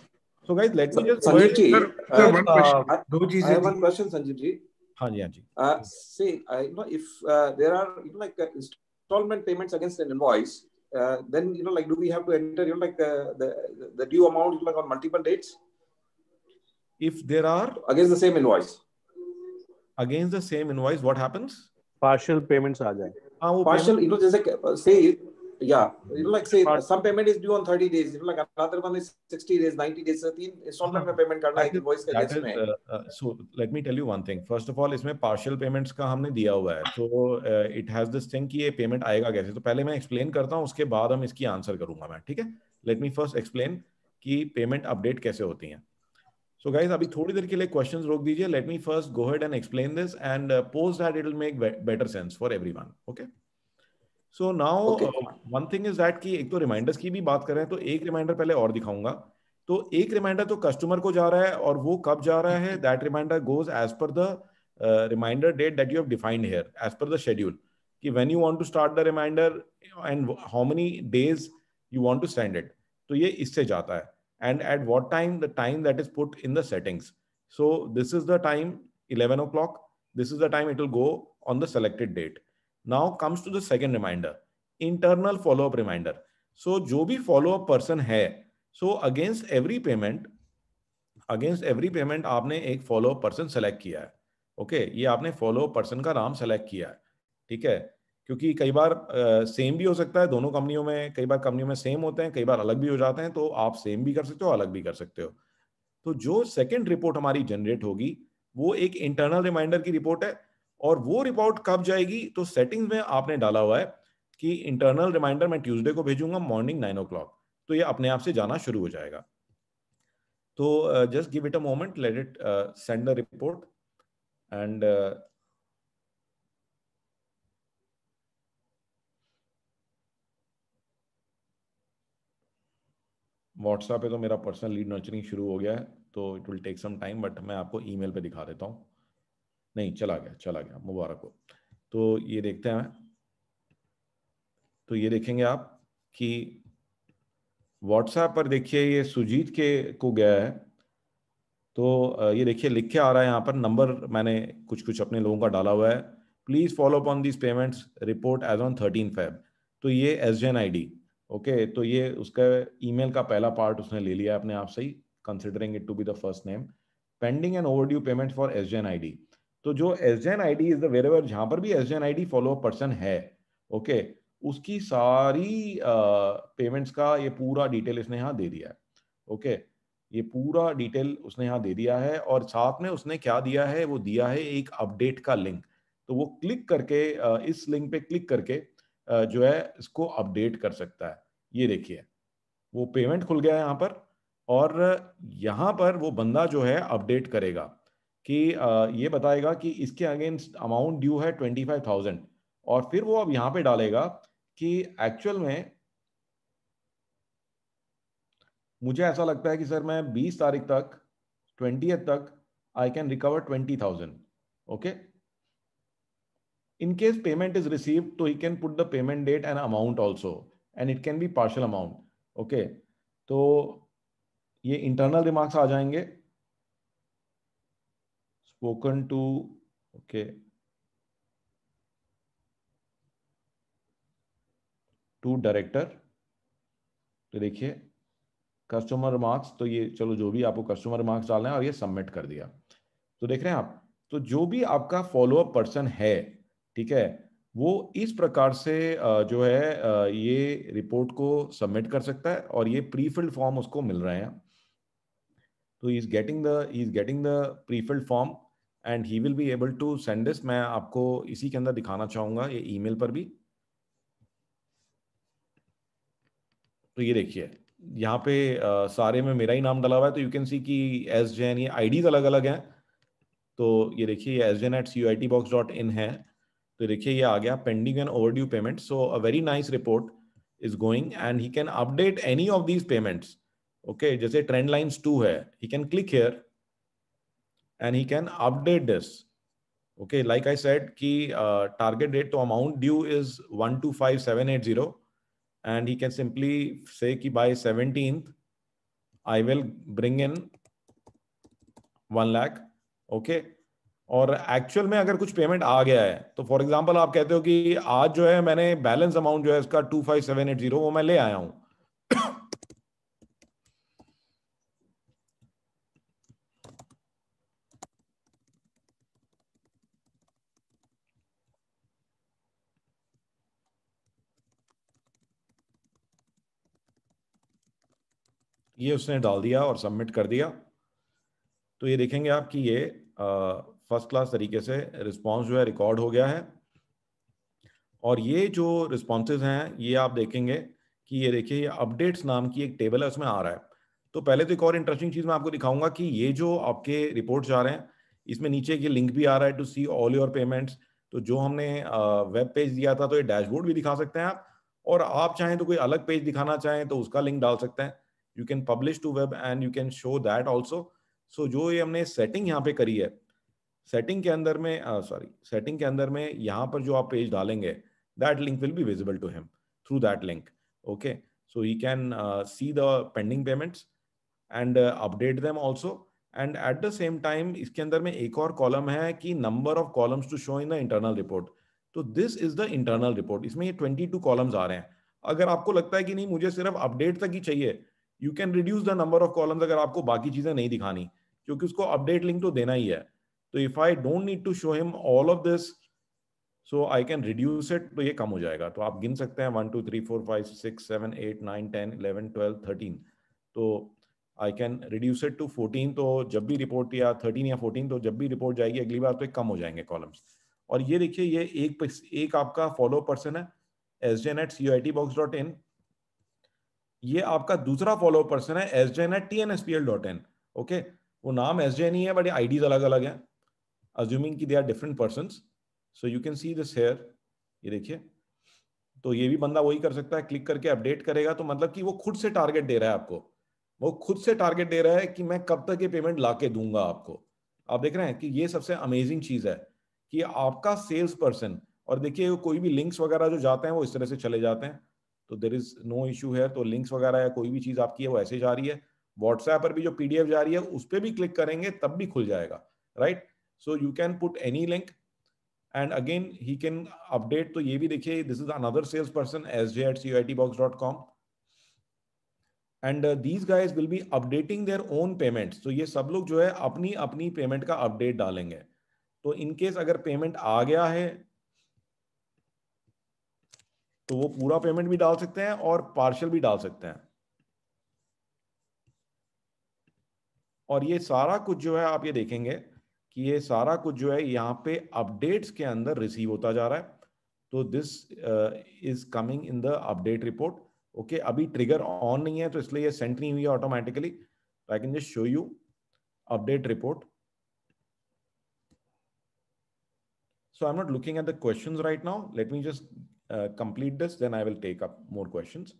so guys let me just Sanjeev ji, Sir, one question. दो I चीजें have one थी। question, Sanjeev ji. हाँ जी, हाँ जी। Say, you know, if there are, you know, like installment payments against an invoice, then, you know, like, do we have to enter, you know, like the due amount, you know, like on multiple dates If there are against the same invoice? against the same invoice, what happens? Partial payments आ जाए। हाँ, वो Partial, payment, you know, just say, yeah, you know, like say some payment is due on 30 days, you know, like another one is 60 days, 90 days, so 3 installment में payment करना है invoice के that against is, में। so let me tell you one thing. First of all, इसमें partial payments का हमने दिया हुआ है, so it has this thing कि ये payment आएगा कैसे। तो पहले मैं explain करता हूँ, उसके बाद हम इसकी आंसर करूंगा मैं, ठीक है? Let me first explain कि payment update कैसे होती हैं। So guys, अभी थोड़ी देर के लिए questions रोक दीजिए। Let me first go ahead and explain this, and post that it will make better sense for everyone. Okay? So now one thing is that कि एक तो रिमाइंडर्स की भी बात करें तो एक रिमाइंडर पहले और दिखाऊंगा। तो एक रिमाइंडर तो कस्टमर को जा रहा है, और वो कब जा रहा है, that reminder goes as per the reminder date that you have defined here as per the schedule, कि when you want to start the reminder and how many days you want to send it, तो ये इससे जाता है, and at what time, the time that is put in the settings. So this is the time 11 o'clock, this is the time it will go on the selected date. Now comes to the second reminder, internal follow up reminder. So जो भी follow up person है, so against every payment आपने एक follow up person select किया है। Okay, ये आपने follow up person का नाम select किया है, ठीक है? क्योंकि कई बार सेम भी हो सकता है दोनों कंपनियों में, कई बार कंपनियों में सेम होते हैं, कई बार अलग भी हो जाते हैं, तो आप सेम भी कर सकते हो, अलग भी कर सकते हो। तो जो सेकंड रिपोर्ट हमारी जनरेट होगी वो एक इंटरनल रिमाइंडर की रिपोर्ट है, और वो रिपोर्ट कब जाएगी, तो सेटिंग्स में आपने डाला हुआ है कि इंटरनल रिमाइंडर मैं ट्यूसडे को भेजूंगा मॉर्निंग 9 o'clock, तो ये अपने आप से जाना शुरू हो जाएगा। तो just give it a moment, let it send the report, and WhatsApp पे तो मेरा पर्सनल लीड नर्चरिंग शुरू हो गया है, तो it will take some time, but मैं आपको ईमेल पे दिखा देता हूँ। नहीं, चला गया, मुबारक हो। तो ये देखते हैं, तो ये देखेंगे आप कि व्हाट्सएप पर देखिए ये सुजीत के को गया है, तो ये देखिए लिख के आ रहा है यहाँ पर नंबर, मैंने कुछ अपने लोगों का डाला हुआ है, please follow up on this payments, report as on 13 Feb। तो ये SGN ID, ओके, तो ये उसका ईमेल का पहला पार्ट उसने ले लिया अपने आप से ही, considering it to be the first name, pending and overdue payment for SGN ID। तो जो SGN ID is the wherever, जहां पर भी SGN ID follow up person है, ओके, उसकी सारी पेमेंट्स का ये पूरा डिटेल इसने यहाँ दे दिया है। ओके, ये पूरा डिटेल उसने यहाँ दे दिया है, और साथ में उसने क्या दिया है, वो दिया है एक अपडेट का लिंक। तो वो क्लिक करके इस लिंक पे क्लिक करके जो है इसको अपडेट कर सकता है। ये देखिए वो पेमेंट खुल गया है यहाँ पर, और यहाँ पर वो बंदा जो है अपडेट करेगा। कि ये बताएगा कि इसके अगेंस्ट अमाउंट ड्यू है 25,000, और फिर वो अब यहाँ पे डालेगा कि एक्चुअल में मुझे ऐसा लगता है कि सर मैं 20 तारीख तक 20th तक I can recover 20,000. Okay, in case payment is received, so he can put the payment date and amount also, and it can be partial amount. Okay, तो ये internal remarks आ जाएंगे. Spoken to, okay, to director. तो देखिए customer remarks, तो ये चलो जो भी आपको कस्टमर रिमार्क्स डालना है, और ये सबमिट कर दिया. तो देख रहे हैं आप, तो जो भी आपका फॉलोअप पर्सन है, ठीक है, वो इस प्रकार से जो है ये रिपोर्ट को सबमिट कर सकता है, और ये प्रीफिल्ड फॉर्म उसको मिल रहे हैं. तो he is getting the prefilled form and he will be able to send this. मैं आपको इसी के अंदर दिखाना चाहूंगा ये ईमेल पर भी. तो ये देखिए यहाँ पे सारे में मेरा ही नाम डाला हुआ है, तो यू कैन सी कि एस जैन, ये आईडीज अलग अलग हैं. तो ये देखिए ये sgen@cuitbox.in है. तो देखिए ये आ गया pending and overdue payment. So a very nice report is going and he can update any of these payments. Okay, जैसे ट्रेंड लाइंस 2 है, he can click here and he can update this. Okay, like I said कि target date, तो amount due is 125,780 and he can simply say कि by 17th I will bring in 1 lakh. Okay, और actual में अगर कुछ payment आ गया है, तो फॉर एग्जांपल आप कहते हो कि आज जो है मैंने बैलेंस अमाउंट जो है इसका 25,780 वो मैं ले आया हूं. ये उसने डाल दिया और सबमिट कर दिया. तो ये देखेंगे आप कि ये फर्स्ट क्लास तरीके से रिस्पॉन्स जो है रिकॉर्ड हो गया है. और ये जो रिस्पॉन्सेज हैं ये आप देखेंगे कि ये देखिए ये अपडेट्स नाम की एक टेबल है, उसमें आ रहा है. तो पहले तो एक और इंटरेस्टिंग चीज़ मैं आपको दिखाऊंगा कि ये जो आपके रिपोर्ट्स आ रहे हैं, इसमें नीचे ये लिंक भी आ रहा है to see all your payments. तो जो हमने वेब पेज दिया था, तो ये डैशबोर्ड भी दिखा सकते हैं आप, और आप चाहें तो कोई अलग पेज दिखाना चाहें तो उसका लिंक डाल सकते हैं. You can publish to web and you can show that also. So जो ये हमने सेटिंग यहाँ पे करी है, सेटिंग के अंदर में सेटिंग के अंदर में यहाँ पर जो आप पेज डालेंगे, that link will be visible to him through that link. Okay, so he can see the pending payments and update them also. And at the same time इसके अंदर में एक और कॉलम है कि number of columns to show in the internal report. तो this is the internal report. इसमें ये 22 कॉलम्स आ रहे हैं. अगर आपको लगता है कि नहीं मुझे सिर्फ अपडेट तक ही चाहिए, you can reduce the number of columns अगर आपको बाकी चीजें नहीं दिखानी, क्योंकि उसको अपडेट लिंक तो देना ही है. तो if I don't need to show him all of this, so I can reduce it, तो ये कम हो जाएगा. तो आप गिन सकते हैं 1 2 3 4 5 6 7 8 9 10 11 12 13. तो I can reduce it to 14. तो जब भी रिपोर्ट, या 13 या 14, तो जब भी रिपोर्ट जाएगी अगली बार तो एक कम हो जाएंगे कॉलम्स. और ये देखिए ये एक आपका फॉलो पर्सन है sgen@cuitbox.in. ये आपका दूसरा फॉलो पर्सन है sgen@tnspl.in. ओके, वो नाम sgen ही है बट आईडीज अलग अलग हैं, assuming कि they are different persons. So you can see this here. ये देखिए, तो ये भी बंदा वही कर सकता है, क्लिक करके अपडेट करेगा. तो मतलब कि वो खुद से टारगेट दे रहा है आपको, वो खुद से टारगेट दे रहा है कि मैं कब तक ये पेमेंट लाके दूंगा आपको. आप देख रहे हैं कि ये सबसे अमेजिंग चीज है कि आपका सेल्स पर्सन, और देखिए कोई भी लिंक्स वगैरह जो जाते हैं वो इस तरह से चले जाते हैं, तो देयर इज नो इशू है. तो लिंक्स वगैरह या कोई भी चीज आपकी है वो ऐसे जा रही है. व्हाट्सएप पर भी जो पीडीएफ जा रही है उस पर भी क्लिक करेंगे तब भी खुल जाएगा, right. So you can put any link and again he can update. तो ये भी देखिए, this is another sales person sj@cuitbox.com, and these guys will be updating their own payments. तो ये सब लोग जो है अपनी अपनी पेमेंट का अपडेट डालेंगे. तो इन केस अगर पेमेंट आ गया है तो वो पूरा पेमेंट भी डाल सकते हैं और पार्शियल भी डाल सकते हैं. और ये सारा कुछ जो है आप ये देखेंगे कि ये सारा कुछ जो है यहाँ पे अपडेट्स के अंदर रिसीव होता जा रहा है. तो this is coming in the update report. Okay, अभी ट्रिगर ऑन नहीं है तो इसलिए ये सेंड नहीं हुई है automatically. I can just show you update report. So I'm not looking at the questions right now. Let me just complete this, then I will take up more questions.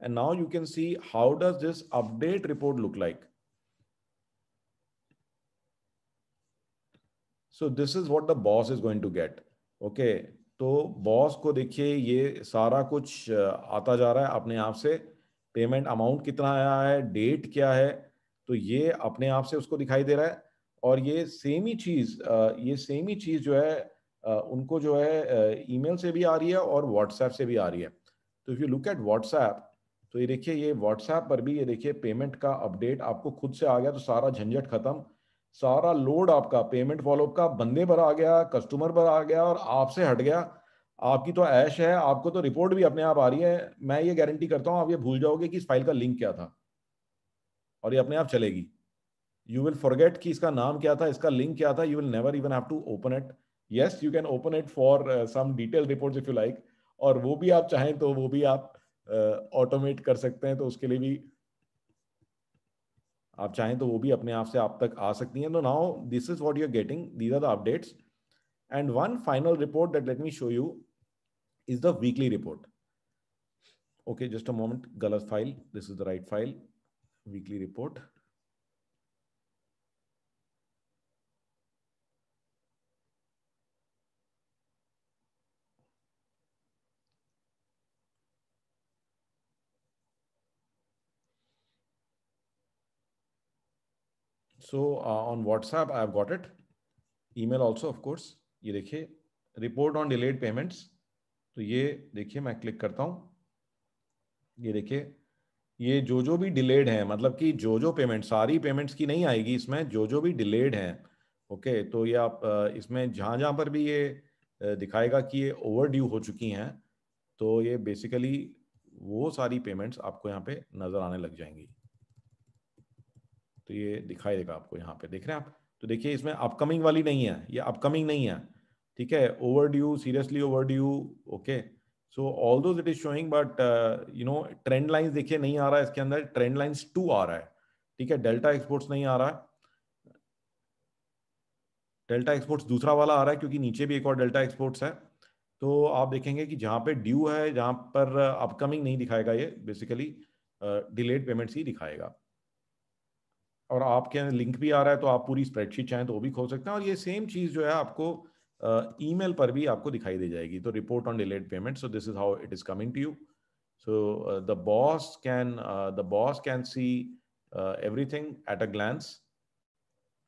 And now you can see how does this update report look like. So this is what the boss is going to get. Okay, तो boss को देखिए ये सारा कुछ आता जा रहा है अपने आप से, पेमेंट अमाउंट कितना आया है, डेट क्या है, तो ये अपने आप से उसको दिखाई दे रहा है। और ये सेम ही चीज़ जो है उनको जो है ईमेल से भी आ रही है और व्हाट्सएप से भी आ रही है। तो if you look at WhatsApp, तो ये देखिए ये व्हाट्सएप पर भी ये देखिए पेमेंट का अपडेट आपको खुद से आ गया, तो सारा झंझट खत्म, सारा लोड आपका पेमेंट फॉलोअप का बंदे पर आ गया, कस्टमर पर आ गया और आपसे हट गया। आपकी तो ऐश है, आपको तो रिपोर्ट भी अपने आप आ रही है। मैं ये गारंटी करता हूँ आप ये भूल जाओगे कि इस फाइल का लिंक क्या था, और ये अपने आप चलेगी। यू विल फॉरगेट कि इसका नाम क्या था, इसका लिंक क्या था। You will never even have to open it. Yes, you can open it for some detail reports if you like, और वो भी आप चाहें तो वो भी आप ऑटोमेट कर सकते हैं, तो उसके लिए भी आप चाहें तो वो भी अपने आप से आप तक आ सकती हैं। तो now this is what you are getting, these are the updates. And one final report that let me show you is the weekly report. Okay, just a moment, गलत file, this is the right file, weekly report. So on WhatsApp I have got it, email also of course। ये देखिए report on delayed payments, तो ये देखिए मैं click करता हूँ, ये देखिए ये जो भी डिलेड है, मतलब कि जो पेमेंट, सारी पेमेंट्स की नहीं आएगी इसमें, जो भी डिलेड हैं। ओके, तो ये आप इसमें जहाँ पर भी ये दिखाएगा कि ये ओवर ड्यू हो चुकी हैं, तो ये बेसिकली वो सारी पेमेंट्स आपको यहाँ पे नज़र आने लग जाएंगी। तो ये दिखाई देगा आपको, यहाँ पे देख रहे हैं आप। तो देखिए इसमें अपकमिंग वाली नहीं है, ये अपकमिंग नहीं है, ठीक है, over due, seriously over due. Okay, so all those it is showing, but you know trend lines देखिए नहीं आ रहा है इसके अंदर, ट्रेंड लाइंस 2 आ रहा है, ठीक है, डेल्टा एक्सपोर्ट्स नहीं आ रहा है। डेल्टा एक्सपोर्ट्स दूसरा वाला आ रहा है क्योंकि नीचे भी एक और डेल्टा एक्सपोर्ट्स है। तो आप देखेंगे कि जहाँ पे ड्यू है, जहाँ पर अपकमिंग नहीं दिखाएगा, ये बेसिकली डिलेड पेमेंट्स ही दिखाएगा। और आपके लिंक भी आ रहा है, तो आप पूरी स्प्रेडशीट चाहें तो वो भी खोल सकते हैं। और ये सेम चीज़ जो है आपको ईमेल पर भी आपको दिखाई दे जाएगी। तो report on delayed payment, so this is how it is coming to you. So the boss can see everything at a glance.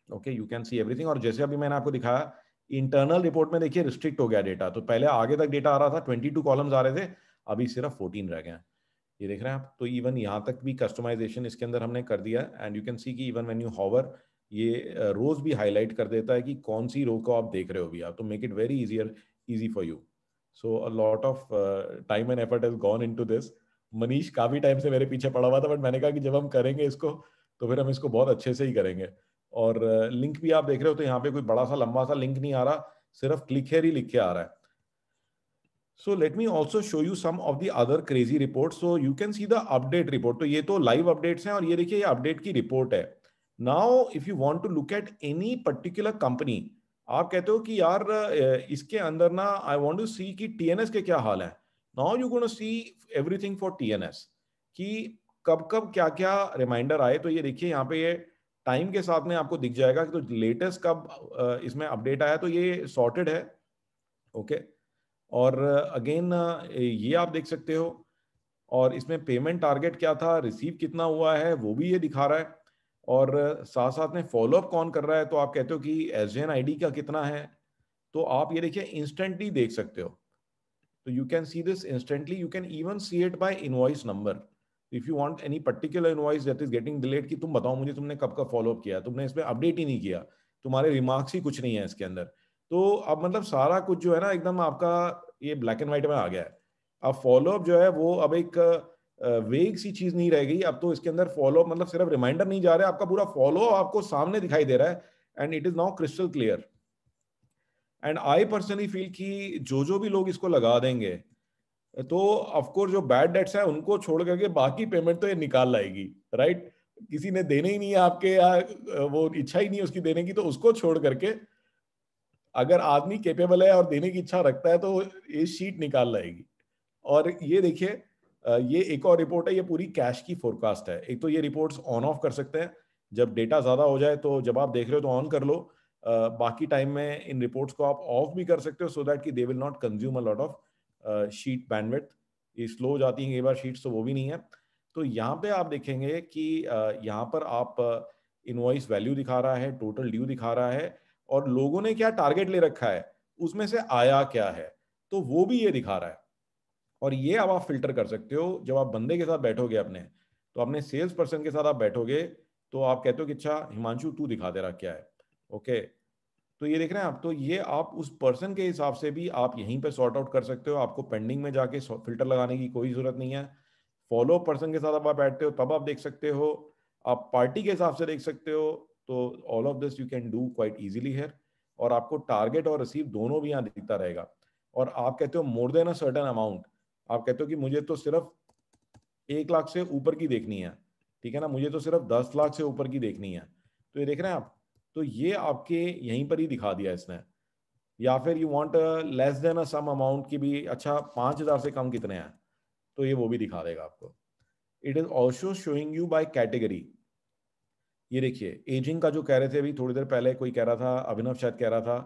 Okay, you can see everything. और जैसे अभी मैंने आपको दिखाया, इंटरनल रिपोर्ट में देखिए रिस्ट्रिक्ट हो गया डेटा। तो पहले आगे तक डेटा आ रहा था, 22 कॉलम्स आ रहे थे, अभी सिर्फ 14 रह गए हैं, ये देख रहे हैं आप। तो इवन यहाँ तक भी कस्टमाइजेशन इसके अंदर हमने कर दिया है। एंड यू कैन सी कि इवन व्हेन यू हॉवर, ये रोज भी हाईलाइट कर देता है कि कौन सी रो को आप देख रहे हो भी आप, तो make it very easy for you. So a lot of time and effort has gone into this. Manish काफी टाइम से मेरे पीछे पड़ा हुआ था, बट मैंने कहा कि जब हम करेंगे इसको तो फिर हम इसको बहुत अच्छे से ही करेंगे। और लिंक भी आप देख रहे हो, तो यहाँ पे कोई बड़ा सा लंबा सा लिंक नहीं आ रहा, सिर्फ क्लिक हियर ही लिख के आ रहा है। So let me also show you some of the other crazy reports. So you can see the update report. तो ये तो live updates हैं, और ये देखिए ये update की report है। Now if you want to look at any particular company, आप कहते हो कि यार इसके अंदर ना I want to see कि TNS के क्या हाल है। Now you're going to see everything for TNS, कि कब कब क्या क्या रिमाइंडर आए। तो ये देखिए यहाँ पे ये टाइम के साथ में आपको दिख जाएगा कि तो लेटेस्ट कब इसमें अपडेट आया, तो ये सॉर्टेड है। ओके, और अगेन ये आप देख सकते हो, और इसमें पेमेंट टारगेट क्या था, रिसीव कितना हुआ है, वो भी ये दिखा रहा है। और साथ साथ में फॉलोअप कौन कर रहा है, तो आप कहते हो कि SJN ID का कितना है, तो आप ये देखिए इंस्टेंटली देख सकते हो। तो you can see this instantly, you can even see it by invoice number. If you want any particular invoice that is getting delayed, कि तुम बताओ मुझे तुमने कब का फॉलोअप किया, तुमने इसमें अपडेट ही नहीं किया, तुम्हारे रिमार्क्स ही कुछ नहीं है इसके अंदर। तो अब मतलब सारा कुछ जो है ना एकदम आपका ये ब्लैक एंड व्हाइट में आ गया है। अब फॉलोअप जो है वो अब एक वेग सी चीज नहीं रह गई। अब तो इसके अंदर फॉलोअप मतलब सिर्फ रिमाइंडर नहीं जा रहा है, आपका पूरा फॉलो आपको सामने दिखाई दे रहा है, and it is now crystal clear. And I personally feel कि जो भी लोग इसको लगा देंगे, तो ऑफकोर्स जो बैड डेट्स है उनको छोड़ करके बाकी पेमेंट तो ये निकाल लाएगी, राइट। किसी ने देने ही नहीं है आपके, या वो इच्छा ही नहीं है उसकी देने की, तो उसको छोड़ करके अगर आदमी केपेबल है और देने की इच्छा रखता है तो ये शीट निकाल लाएगी। और ये देखिए ये एक और रिपोर्ट है, ये पूरी कैश की फोरकास्ट है। एक तो ये रिपोर्ट्स ऑन ऑफ कर सकते हैं, जब डेटा ज्यादा हो जाए तो जब आप देख रहे हो तो ऑन कर लो, बाकी टाइम में इन रिपोर्ट्स को आप ऑफ भी कर सकते हो सो दैट कि they will not consume a lot of sheet bandwidth. ये स्लो हो जाती है कई बार शीट्स, तो वो भी नहीं है। तो यहाँ पे आप देखेंगे कि यहाँ पर आप इनवॉइस वैल्यू दिखा रहा है, टोटल ड्यू दिखा रहा है, और लोगों ने क्या टारगेट ले रखा है, उसमें से आया क्या है, तो वो भी ये दिखा रहा है। और ये अब आप फिल्टर कर सकते हो जब आप बंदे के साथ बैठोगे अपने, तो अपने सेल्स पर्सन के साथ आप बैठोगे तो आप कहते हो कि अच्छा हिमांशु तू दिखा दे रहा क्या है, ओके। तो ये देख रहे हैं आप, तो ये आप उस पर्सन के हिसाब से भी आप यहीं पे सॉर्ट आउट कर सकते हो। आपको पेंडिंग में जाके फिल्टर लगाने की कोई जरूरत नहीं है। फॉलो पर्सन के साथ आप बैठते हो तब आप देख सकते हो, आप पार्टी के हिसाब से देख सकते हो। तो all of this you can do quite easily here, और आपको टारगेट और रिसीव दोनों भी यहाँ दिखता रहेगा। और आप कहते हो more than a certain amount, आप कहते हो कि मुझे तो सिर्फ 1 लाख से ऊपर की देखनी है, ठीक है ना, मुझे तो सिर्फ 10 लाख से ऊपर की देखनी है। तो ये देख रहे हैं आप, तो ये आपके यहीं पर ही दिखा दिया इसने। या फिर you want less than a some amount की भी, अच्छा 5,000 से कम कितने हैं, तो ये वो भी दिखा देगा आपको। It is also showing you by category. ये देखिए एजिंग का जो कह रहे थे अभी थोड़ी देर पहले, कोई कह रहा था, अभिनव शायद कह रहा था,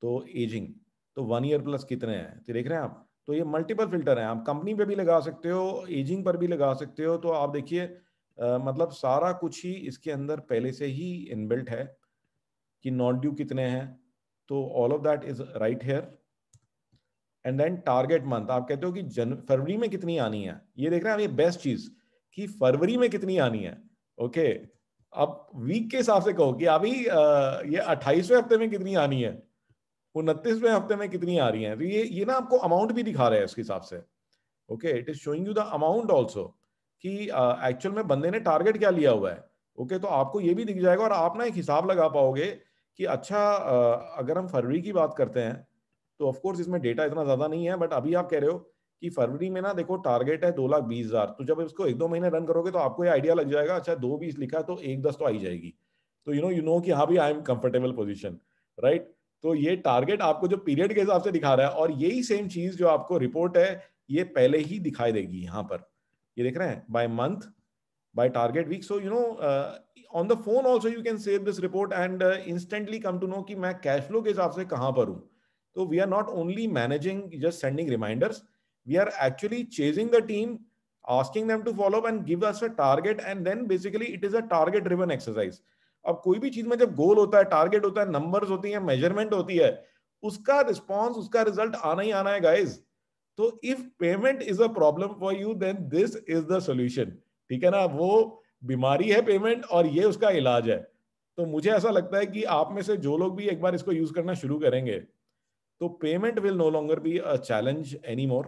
तो एजिंग तो 1 ईयर प्लस कितने हैं, तो देख रहे हैं आप। तो ये मल्टीपल फिल्टर हैं, आप कंपनी पे भी लगा सकते हो, एजिंग पर भी लगा सकते हो। तो आप देखिए मतलब सारा कुछ ही इसके अंदर पहले से ही इनबिल्ट है कि नॉट ड्यू कितने हैं, तो all of that is right here. And then target month, आप कहते हो कि फरवरी में कितनी आनी है, ये देख रहे हैं आप, ये बेस्ट चीज कि फरवरी में कितनी आनी है, ओके। अब वीक के हिसाब से कहो कि अभी ये 28वें हफ्ते में कितनी आनी है, 29वें हफ्ते में कितनी आ रही है। तो ये ना आपको अमाउंट भी दिखा रहा है इसके हिसाब से, okay. It is showing you the amount also कि एक्चुअल में बंदे ने टारगेट क्या लिया हुआ है, ओके। तो आपको ये भी दिख जाएगा और आप ना एक हिसाब लगा पाओगे कि अच्छा अगर हम फरवरी की बात करते हैं तो ऑफकोर्स इसमें डेटा इतना ज्यादा नहीं है, बट अभी आप कह रहे हो कि फरवरी में ना देखो टारगेट है 2,20,000, तो जब इसको 1-2 महीने रन करोगे तो आपको ये आइडिया लग जाएगा, अच्छा 2,20 लिखा है तो 1,10 तो आई जाएगी। तो यू नो कि हाँ भी I am comfortable position, right. तो ये टारगेट आपको जो पीरियड के हिसाब से दिखा रहा है, और यही सेम चीज जो आपको रिपोर्ट है ये पहले ही दिखाई देगी यहाँ पर। ये देख रहे हैं by month, by target week. So on the phone also you can save this report and instantly come to know कि मैं कैश फ्लो के हिसाब से कहाँ पर हूँ। So we are not only managing, just sending reminders, we are actually chasing the team, asking them to follow up and give us a target, and then basically it is a target driven exercise. अब कोई भी चीज में जब गोल होता है, target होता है, नंबर्स होती हैं, मेजरमेंट होती है, उसका रिस्पॉन्स, उसका रिजल्ट आना ही आना है गाइज। तो if payment is a problem for you then this is the solution, ठीक है ना। वो बीमारी है पेमेंट और ये उसका इलाज है। तो मुझे ऐसा लगता है कि आप में से जो लोग भी एक बार इसको यूज करना शुरू करेंगे तो payment will no longer be a challenge anymore.